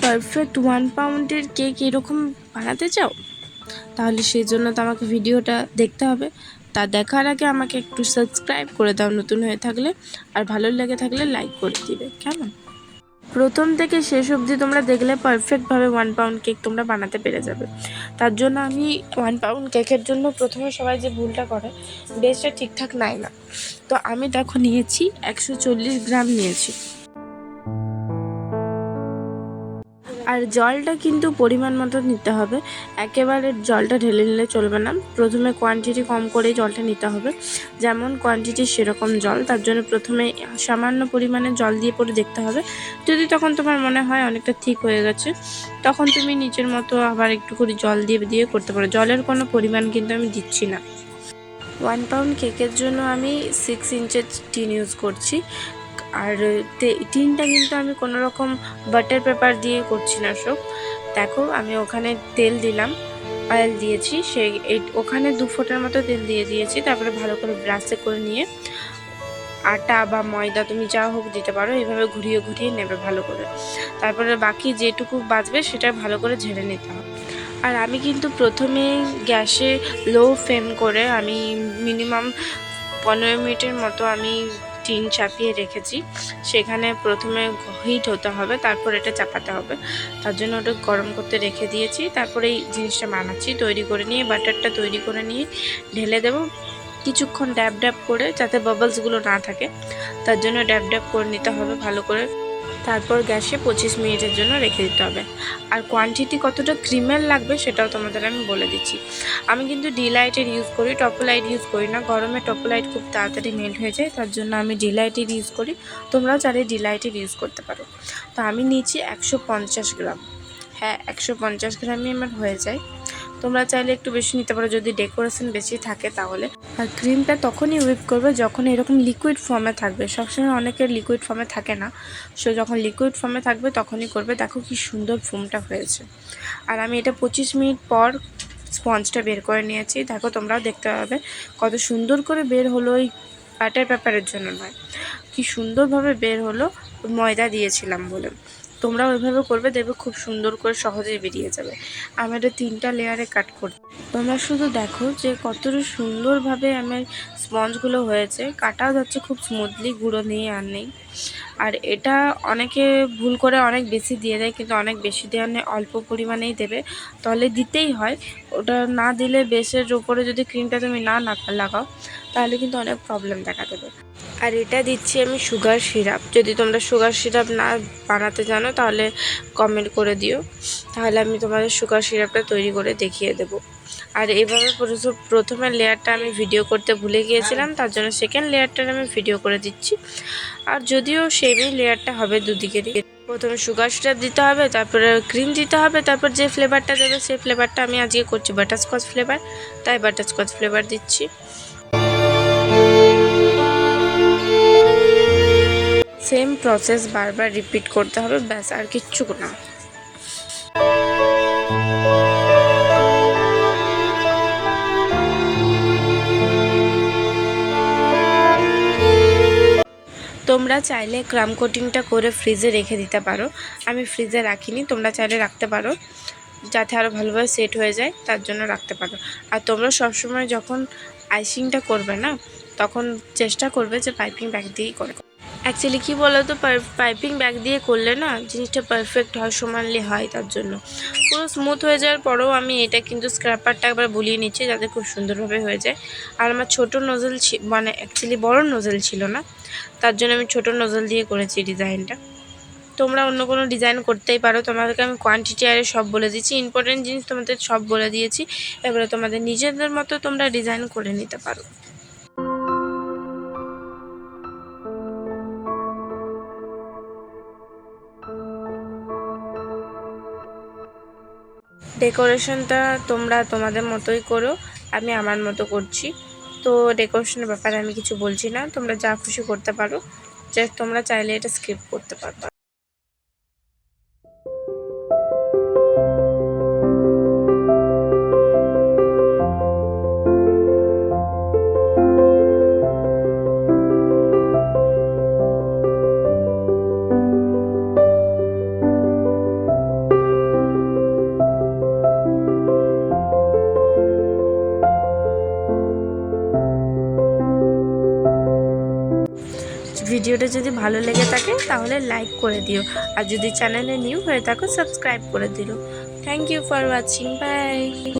Perfect 1 পাউন্ডের cake এরকম বানাতে চাও, তাহলে সেই জন্য তো আমাকে ভিডিওটা দেখতে হবে। তা দেখার আগে আমাকে একটু সাবস্ক্রাইব করে দাও নতুন হয়ে থাকলে, আর ভালো লেগে থাকলে লাইক করে দিবে, কেমন? প্রথম থেকে শেষ অবধি তোমরা দেখলে পারফেক্টভাবে 1 পাউন্ড কেক তোমরা বানাতে পেরে যাবে। তার জন্য আমি 1 পাউন্ড কেকের জন্য প্রথমে সবাই যে ভুলটা করে, বেসটা ঠিকঠাক নেয় না। তো আমি দেখো নিয়েছি 140 গ্রাম নিয়েছি। আর জলটা কিন্তু পরিমাণ মতো নিতে হবে, একেবারে জলটা ঢেলে নিলে চলবে না। প্রথমে কোয়ান্টিটি কম করেই জলটা নিতে হবে, যেমন কোয়ান্টিটি সেরকম জল। তার জন্য প্রথমে সামান্য পরিমাণে জল দিয়ে পরে দেখতে হবে। যদি তখন তোমার মনে হয় অনেকটা ঠিক হয়ে গেছে, তখন তুমি নিচের মতো আবার একটু করে জল দিয়ে দিয়ে করতে পারো। জলের কোনো পরিমাণ কিন্তু আমি দিচ্ছি না। 1 পাউন্ড কেকের জন্য আমি 6 ইঞ্চের টিন ইউজ করছি। আর টিনটা কিন্তু আমি কোনো রকম বাটার পেপার দিয়ে করছি না সব। দেখো আমি ওখানে তেল দিলাম, অয়েল দিয়েছি, ওখানে 2 ফোঁটার মতো তেল দিয়ে দিয়েছি। তারপরে ভালো করে ব্রাশে করে নিয়ে আটা বা ময়দা তুমি যা হোক দিতে পারো, এইভাবে ঘুরিয়ে ঘুরিয়ে নেবে ভালো করে। তারপরে বাকি যেটুকু বাঁচবে সেটা ভালো করে ঝেড়ে নিতে হবে। আর আমি কিন্তু প্রথমে গ্যাসে লো ফ্লেম করে আমি মিনিমাম 15 মিনিটের মতো আমি টিন চাপিয়ে রেখেছি। সেখানে প্রথমে হিট হতে হবে, তারপর এটা চাপাতে হবে। তার জন্য ওটা গরম করতে রেখে দিয়েছি। তারপরে এই জিনিসটা বানাচ্ছি, তৈরি করে নিয়ে বাটারটা তৈরি করে নিয়ে ঢেলে দেবো। কিছুক্ষণ ড্যাব ড্যাব করে, যাতে বাবলসগুলো না থাকে, তার জন্য ড্যাব ড্যাব করে নিতে হবে ভালো করে। তারপর গ্যাসে 25 মিনিটের জন্য রেখে দিতে হবে। আর কোয়ান্টিটি কতটা ক্রিমের লাগবে সেটাও তোমাদের আমি বলে দিচ্ছি। আমি কিন্তু ডিলাইটের ইউজ করি, টপোলাইট ইউজ করি না। গরমে টপোলাইট খুব তাড়াতাড়ি মেল্ট হয়ে যায়, তার জন্য আমি ডিলাইটের ইউজ করি। তোমরাও চাইলে ডিলাইটের ইউজ করতে পারো। তো আমি নিচ্ছি 150 গ্রাম। হ্যাঁ, 150 গ্রামই আমার হয়ে যায়। তোমরা চাইলে একটু বেশি নিতে পারো যদি ডেকোরেশন বেশি থাকে তাহলে। আর ক্রিমটা তখনই হুইপ করবে যখন এরকম লিকুইড ফর্মে থাকবে। সবসময় অনেকের লিকুইড ফর্মে থাকে না, সো যখন লিকুইড ফর্মে থাকবে তখনই করবে। দেখো কি সুন্দর ফোমটা হয়েছে। আর আমি এটা 25 মিনিট পর স্পঞ্জটা বের করে নিয়েছি। দেখো তোমরাও দেখতে পাবে কত সুন্দর করে বের হলো। ওই বাটার পেপারের জন্য নয়, কি সুন্দরভাবে বের হলো, ময়দা দিয়েছিলাম বলে। তোমরাও ওইভাবে করবে, দেখবে খুব সুন্দর করে সহজেই বেরিয়ে যাবে। আমি এটা 3টা লেয়ারে কাট করি। তোমরা শুধু দেখো যে কতটা সুন্দরভাবে আমার স্পঞ্জগুলো হয়েছে। কাটাও যাচ্ছে খুব স্মুথলি, গুঁড়ো নেই আর নেই। আর এটা অনেকে ভুল করে অনেক বেশি দিয়ে দেয়, কিন্তু অনেক বেশি দেওয়ার নেই, অল্প পরিমাণেই দেবে। তাহলে দিতেই হয়, ওটা না দিলে বেসের উপরে যদি ক্রিমটা তুমি না লাগাও তাহলে কিন্তু অনেক প্রবলেম দেখা দেবে। আর এটা দিচ্ছি আমি সুগার সিরাপ। যদি তোমরা সুগার সিরাপ না বানাতে জানো তাহলে কমেন্ট করে দিও, তাহলে আমি তোমাদের সুগার সিরাপটা তৈরি করে দেখিয়ে দেবো। আর এইভাবে প্রথমে লেয়ারটা আমি ভিডিও করতে ভুলে গিয়েছিলাম, তার জন্য সেকেন্ড লেয়ারটা আমি ভিডিও করে দিচ্ছি। আর যদিও সেমই লেয়ারটা হবে দুদিকেরই। প্রথমে সুগার সিরাপ দিতে হবে, তারপরে ক্রিম দিতে হবে, তারপর যে ফ্লেভারটা দেবে সেই ফ্লেভারটা আমি আজকে করছি বাটারস্কচ ফ্লেভার, তাই বাটারস্কচ ফ্লেভার দিচ্ছি। সেম প্রসেস বারবার রিপিট করতে হবে, ব্যাস আর কিচ্ছু না। তোমরা চাইলে ক্রাম কোটিংটা করে ফ্রিজে রেখে দিতে পারো। আমি ফ্রিজে রাখিনি, তোমরা চাইলে রাখতে পারো, যাতে আরও ভালোভাবে সেট হয়ে যায়, তার জন্য রাখতে পারো। আর তোমরা সবসময় যখন আইসিংটা করবে না, তখন চেষ্টা করবে যে পাইপিং ব্যাগ দিয়েই করে। অ্যাকচুয়ালি কী বলো তো, পাইপিং ব্যাগ দিয়ে করলে না জিনিসটা পারফেক্ট হয়, সমানলি হয়। তার জন্য পুরো স্মুথ হয়ে যাওয়ার পরেও আমি এটা কিন্তু স্ক্র্যাপারটা একবার বুলিয়ে নিচ্ছি, যাতে খুব সুন্দরভাবে হয়ে যায়। আর আমার ছোটো নজল মানে অ্যাকচুয়ালি বড় নজল ছিল না, তার জন্য আমি ছোটো নজল দিয়ে করেছি ডিজাইনটা। তোমরা অন্য কোনো ডিজাইন করতেই পারো। তোমাদেরকে আমি কোয়ান্টিটি আরে সব বলে দিচ্ছি, ইম্পর্টেন্ট জিনিস তোমাদের সব বলে দিয়েছি। এবারে তোমাদের নিজেদের মতো তোমরা ডিজাইন করে নিতে পারো। ডেকোরেশনটা তোমরা তোমাদের মতোই করো, আমি আমার মতো করছি। তো ডেকোরেশনের ব্যাপারে আমি কিছু বলছি না, তোমরা যা খুশি করতে পারো, যে তোমরা চাইলে এটা স্কিপ করতে পারো। ভিডিওটা যদি ভালো লেগে থাকে তাহলে লাইক করে দিও, আর যদি চ্যানেলে নিউ হয়ে থাকো সাবস্ক্রাইব করে দিও। Thank you for watching, by.